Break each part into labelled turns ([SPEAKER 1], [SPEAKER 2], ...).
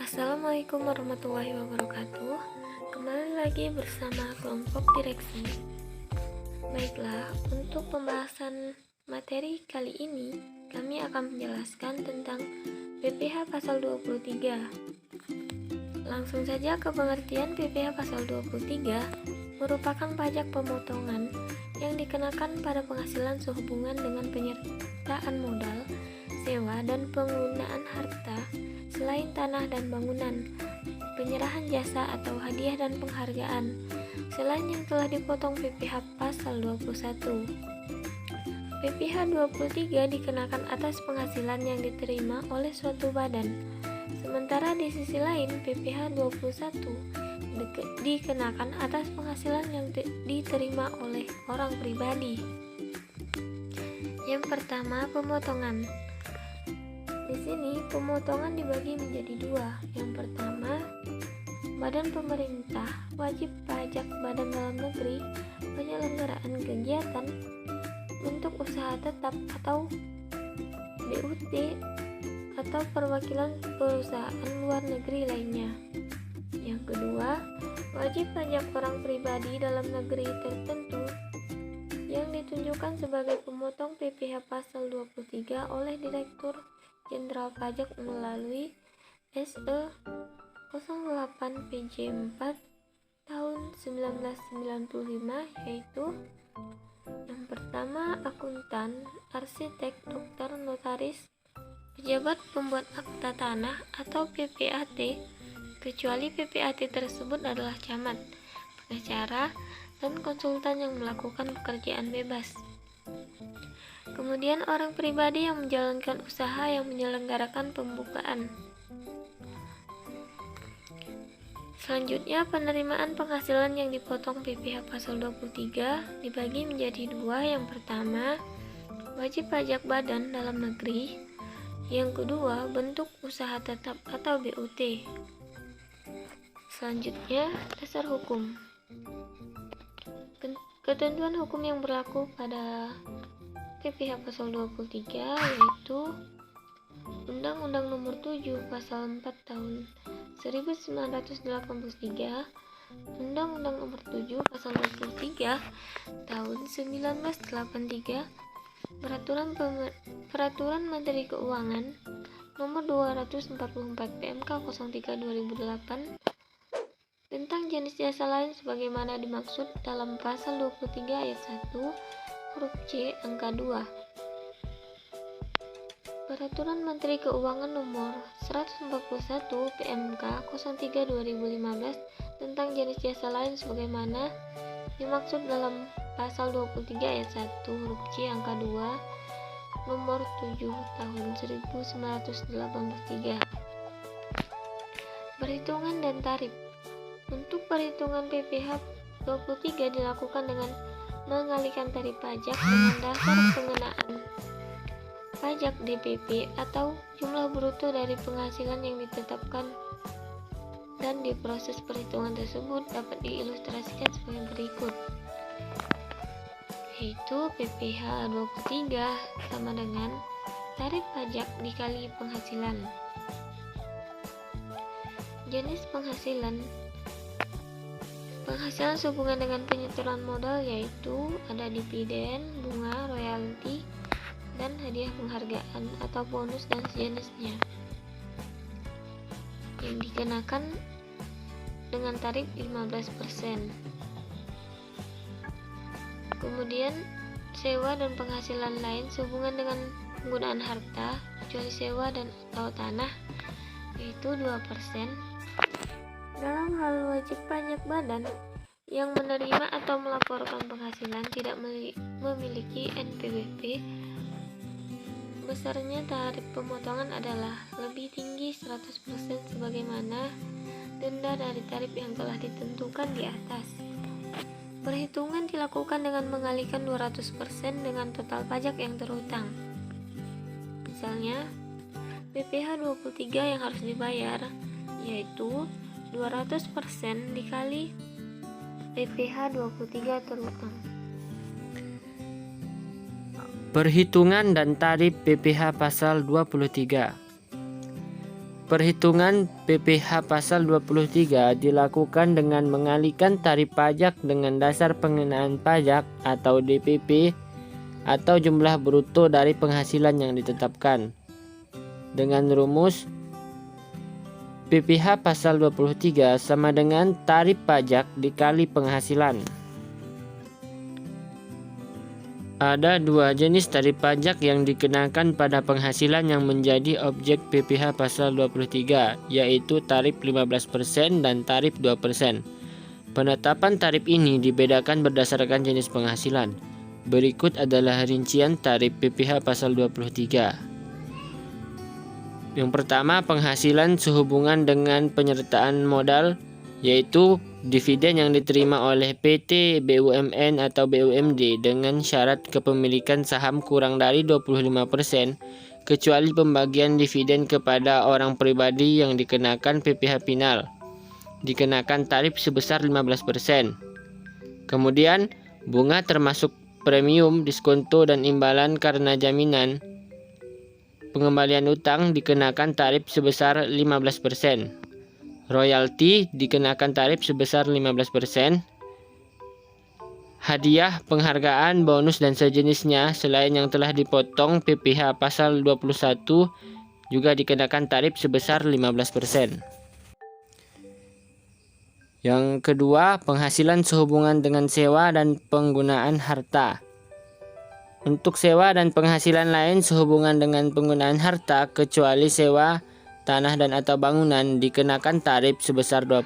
[SPEAKER 1] Assalamualaikum warahmatullahi wabarakatuh. Kembali lagi bersama kelompok direksi. Baiklah, untuk pembahasan materi kali ini kami akan menjelaskan tentang PPh pasal 23. Langsung saja ke pengertian. PPh pasal 23 merupakan pajak pemotongan yang dikenakan pada penghasilan sehubungan dengan penyertaan modal, sewa dan penggunaan harta selain tanah dan bangunan, penyerahan jasa atau hadiah dan penghargaan, selain yang telah dipotong PPh pasal 21. PPh 23 dikenakan atas penghasilan yang diterima oleh suatu badan, sementara di sisi lain PPh 21 dikenakan atas penghasilan yang diterima oleh orang pribadi. Yang pertama, pemotongan. Di sini pemotongan dibagi menjadi dua. Yang pertama, badan pemerintah, wajib pajak badan dalam negeri, penyelenggaraan kegiatan, bentuk usaha tetap atau BUT atau perwakilan perusahaan luar negeri lainnya. Yang kedua, wajib pajak orang pribadi dalam negeri tertentu yang ditunjukkan sebagai pemotong PPh pasal 23 oleh Direktur Jenderal Pajak melalui SE 08 PJ 4 tahun 1995, yaitu yang pertama, akuntan, arsitek, dokter, notaris, pejabat pembuat akta tanah atau PPAT, kecuali PPAT tersebut adalah camat, pengacara, dan konsultan yang melakukan pekerjaan bebas. Kemudian orang pribadi yang menjalankan usaha yang menyelenggarakan pembukaan. Selanjutnya, penerimaan penghasilan yang dipotong PPh pasal 23 dibagi menjadi dua. Yang pertama, wajib pajak badan dalam negeri. Yang kedua, bentuk usaha tetap atau BUT. Selanjutnya, dasar hukum. Ketentuan hukum yang berlaku pada PPh pasal 23 yaitu Undang-Undang Nomor 7 Pasal 4 Tahun 1983, Undang-Undang Nomor 7 Pasal 23 Tahun 1983, Peraturan Menteri Keuangan Nomor 244 PMK 03 2008 tentang jenis jasa lain sebagaimana dimaksud dalam pasal 23 ayat 1 huruf C angka 2. Peraturan Menteri Keuangan Nomor 141 PMK 03 2015 tentang jenis jasa lain sebagaimana dimaksud dalam pasal 23 ayat 1 huruf C angka 2 nomor 7 tahun 1983. Perhitungan dan tarif. Untuk perhitungan PPh 23 dilakukan dengan mengalihkan tarif pajak dengan dasar pengenaan pajak DPP atau jumlah bruto dari penghasilan yang ditetapkan, dan di proses perhitungan tersebut dapat diilustrasikan sebagai berikut, yaitu PPh 23 sama dengan tarif pajak dikali penghasilan. Jenis penghasilan sehubungan dengan penyetoran modal yaitu ada dividen, bunga, royalti, dan hadiah penghargaan atau bonus dan sejenisnya yang dikenakan dengan tarif 15%. Kemudian sewa dan penghasilan lain sehubungan dengan penggunaan harta kecuali sewa dan atau tanah yaitu 2%. Dalam hal wajib pajak badan yang menerima atau melaporkan penghasilan tidak memiliki NPWP, besarnya tarif pemotongan adalah lebih tinggi 100% sebagaimana denda dari tarif yang telah ditentukan di atas. Perhitungan dilakukan dengan mengalihkan 200% dengan total pajak yang terhutang. Misalnya, PPh 23 yang harus dibayar yaitu 200% dikali PPh 23 terhutang.
[SPEAKER 2] Perhitungan dan tarif PPh pasal 23. Perhitungan PPh pasal 23 dilakukan dengan mengalihkan tarif pajak dengan dasar pengenaan pajak atau DPP atau jumlah bruto dari penghasilan yang ditetapkan. Dengan rumus PPh pasal 23 sama dengan tarif pajak dikali penghasilan. Ada dua jenis tarif pajak yang dikenakan pada penghasilan yang menjadi objek PPh pasal 23, yaitu tarif 15% dan tarif 2%. Penetapan tarif ini dibedakan berdasarkan jenis penghasilan. Berikut adalah rincian tarif PPh pasal 23. Yang pertama, penghasilan sehubungan dengan penyertaan modal, yaitu dividen yang diterima oleh PT, BUMN atau BUMD dengan syarat kepemilikan saham kurang dari 25%, kecuali pembagian dividen kepada orang pribadi yang dikenakan PPh final, dikenakan tarif sebesar 15%. Kemudian, bunga termasuk premium, diskonto, dan imbalan karena jaminan pengembalian utang dikenakan tarif sebesar 15%. Royalti dikenakan tarif sebesar 15%. Hadiah, penghargaan, bonus, dan sejenisnya selain yang telah dipotong PPh pasal 21 juga dikenakan tarif sebesar 15%. Yang kedua, penghasilan sehubungan dengan sewa dan penggunaan harta. Untuk sewa dan penghasilan lain sehubungan dengan penggunaan harta kecuali sewa tanah dan atau bangunan dikenakan tarif sebesar 2%.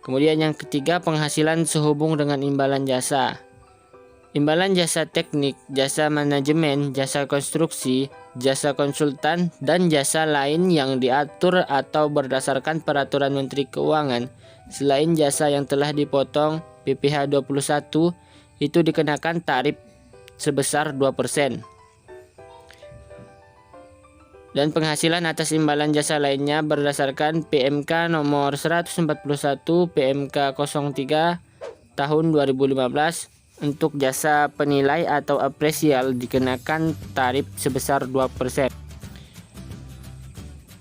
[SPEAKER 2] Kemudian yang ketiga, penghasilan sehubung dengan imbalan jasa. Imbalan jasa teknik, jasa manajemen, jasa konstruksi, jasa konsultan, dan jasa lain yang diatur atau berdasarkan peraturan Menteri Keuangan selain jasa yang telah dipotong PPh 21 itu dikenakan tarif sebesar 2%. Dan penghasilan atas imbalan jasa lainnya berdasarkan PMK nomor 141 PMK 03 tahun 2015 untuk jasa penilai atau apresial dikenakan tarif sebesar 2%.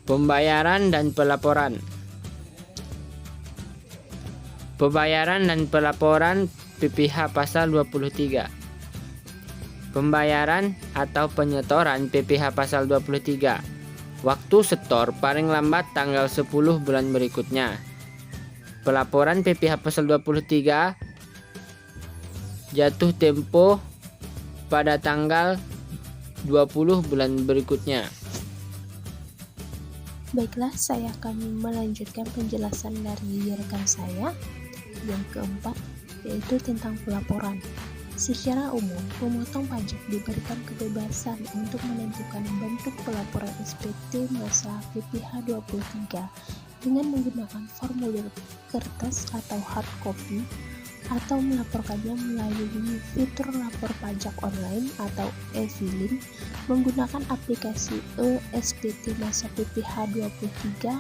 [SPEAKER 2] Pembayaran dan pelaporan. Pembayaran dan pelaporan PPh pasal 23. Pembayaran atau penyetoran PPh pasal 23. Waktu setor paling lambat tanggal 10 bulan berikutnya. Pelaporan PPh pasal 23 jatuh tempo pada tanggal 20 bulan berikutnya.
[SPEAKER 3] Baiklah, saya akan melanjutkan penjelasan dari rekan saya yang keempat, yaitu tentang pelaporan. Secara umum, pemotong pajak diberikan kebebasan untuk menentukan bentuk pelaporan SPT masa PPh 23 dengan menggunakan formulir kertas atau hard copy atau melaporkannya melalui fitur lapor pajak online atau e-filing menggunakan aplikasi e-SPT masa PPh 23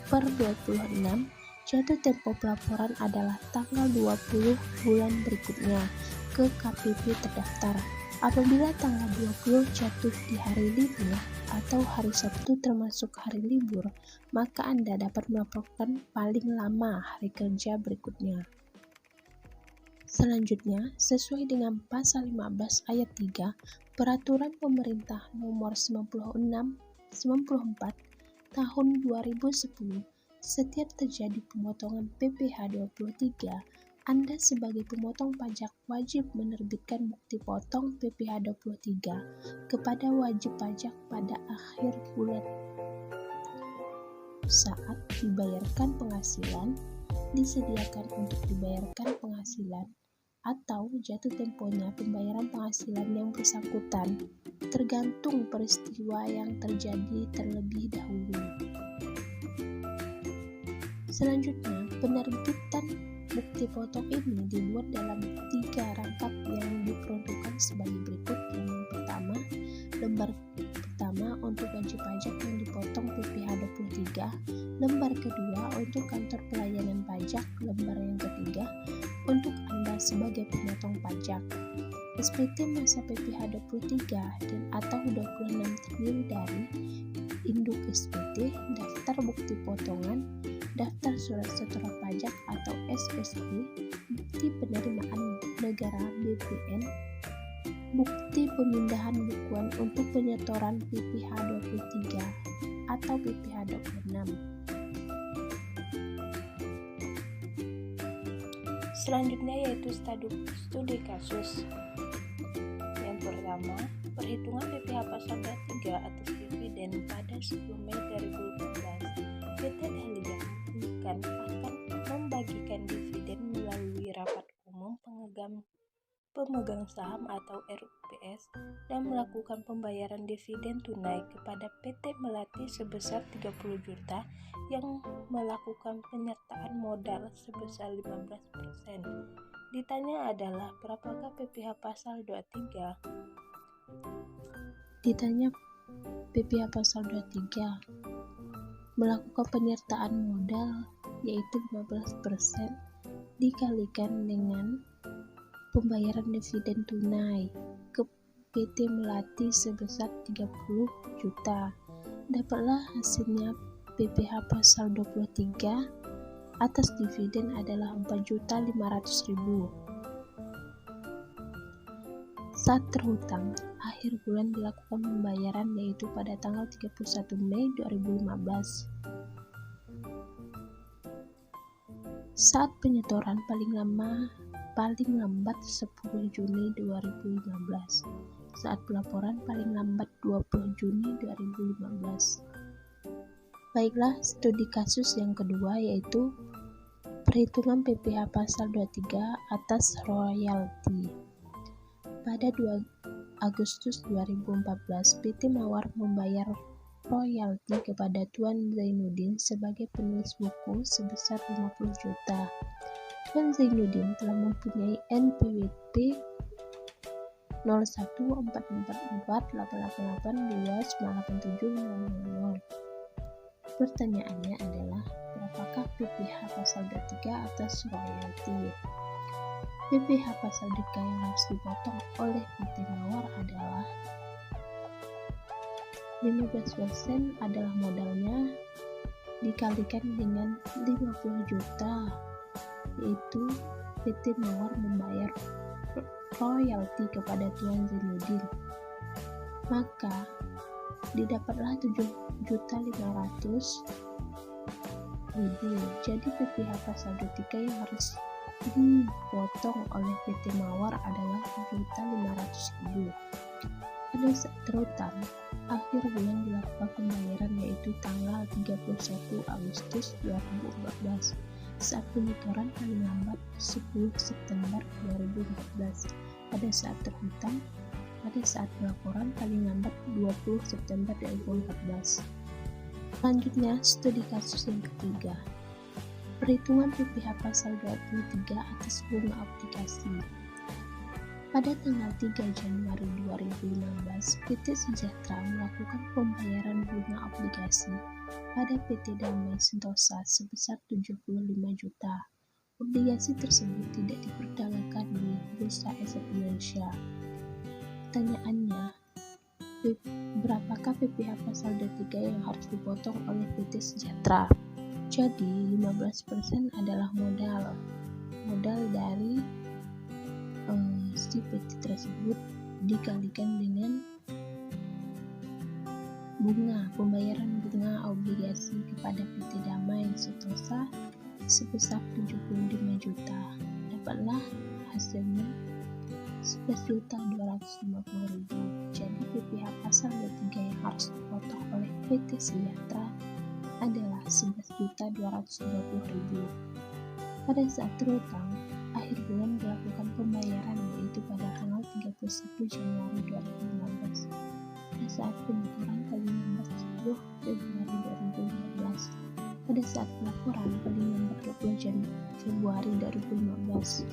[SPEAKER 3] per 26. Jatuh tempo pelaporan adalah tanggal 20 bulan berikutnya ke KPP terdaftar. Apabila tanggal 20 jatuh di hari libur atau hari Sabtu termasuk hari libur, maka Anda dapat melaporkan paling lama hari kerja berikutnya. Selanjutnya, sesuai dengan pasal 15 ayat 3 Peraturan Pemerintah Nomor 96/94 Tahun 2010, setiap terjadi pemotongan PPh 23, Anda sebagai pemotong pajak wajib menerbitkan bukti potong PPh 23 kepada wajib pajak pada akhir bulan. Saat dibayarkan penghasilan, disediakan untuk dibayarkan penghasilan atau jatuh temponya pembayaran penghasilan yang bersangkutan, tergantung peristiwa yang terjadi terlebih dahulu. Selanjutnya, penerbitan Bukti potong ini dibuat dalam 3 rangkap yang diperuntukkan sebagai berikut. Yang pertama, lembar pertama untuk wajib pajak yang dipotong PPh 23, lembar kedua untuk kantor pelayanan pajak, lembar yang ketiga untuk Anda sebagai pemotong pajak. SPT masa PPh 23 dan atau 26 terdiri dari induk SPT, daftar bukti potongan, daftar surat setoran pajak atau SSP, bukti penerimaan negara BPN, bukti pemindahan bukuan untuk penyetoran PPh 23 atau PPh 26.
[SPEAKER 4] Selanjutnya yaitu studi kasus. Yang pertama, perhitungan PPh pasal 23 atas dividen pada 10 Mei 2014. PT Dahlia mengumumkan akan membagikan dividen melalui rapat umum pemegang saham atau RUPS dan melakukan pembayaran dividen tunai kepada PT Melati sebesar 30 juta yang melakukan penyertaan modal sebesar 15%. Ditanya adalah berapakah PPh pasal 23?
[SPEAKER 3] Ditanya PPh pasal 23 melakukan penyertaan modal yaitu 15% dikalikan dengan pembayaran dividen tunai ke PT Melati sebesar 30 juta. Dapatlah hasilnya PPh pasal 23 atas dividen adalah 4.500.000. Saat terhutang, akhir bulan dilakukan pembayaran yaitu pada tanggal 31 Mei 2015. Saat penyetoran paling lambat 10 Juni 2015. Saat pelaporan paling lambat 20 Juni 2015. Baiklah, studi kasus yang kedua yaitu perhitungan PPh pasal 23 atas royalti. Pada 2 Agustus 2014, PT Mawar membayar royalti kepada Tuan Zainuddin sebagai penulis buku sebesar 50 juta. Tuan Zainuddin telah mempunyai NPWP 01444888298700. Pertanyaannya adalah berapakah PPh pasal 23 atas royalti? PPh pasal 23 yang harus dipotong oleh PT Mawar adalah 15% adalah modalnya dikalikan dengan 50 juta, yaitu PT Mawar membayar royalti kepada Tuan Zainuddin, maka didapatlah 7.500.000. Jadi PPh pasal 23 yang harus dipotong oleh PT Mawar adalah 7.500.000. Pada saat terhutang, akhir bulan dilakukan pembayaran yaitu tanggal 31 Agustus 2014. Saat penyetoran paling lambat 10 September 2014. Pada saat terhutang, pada saat pelaporan paling lambat 20 September 2014. Selanjutnya, studi kasus yang ketiga. Perhitungan PPh pasal 23 atas bunga aplikasi. Pada tanggal 3 Januari 2015, PT Sejahtera melakukan pembayaran bunga aplikasi pada PT Damai Sentosa sebesar 75 juta. Obligasi tersebut tidak diperdagangkan di Bursa Efek Indonesia. Pertanyaannya, berapakah PPh pasal 23 yang harus dipotong oleh PT Sejahtera? Jadi 15% adalah modal dari si PT tersebut dikalikan dengan pembayaran bunga obligasi kepada PT Damai Sentosa sebesar 75 juta. Dapatlah hasilnya 11.250.000. Jadi PPh pasal 23 yang harus dipotong oleh PT Sejahtera adalah 11.250.000. Pada saat terhutang, akhir bulan dilakukan pembayaran yaitu pada tanggal 31 Januari 2015. Pada saat penyetoran paling lambat 10 Februari 2015. Pada saat pelaporan paling lambat 20 Februari bos.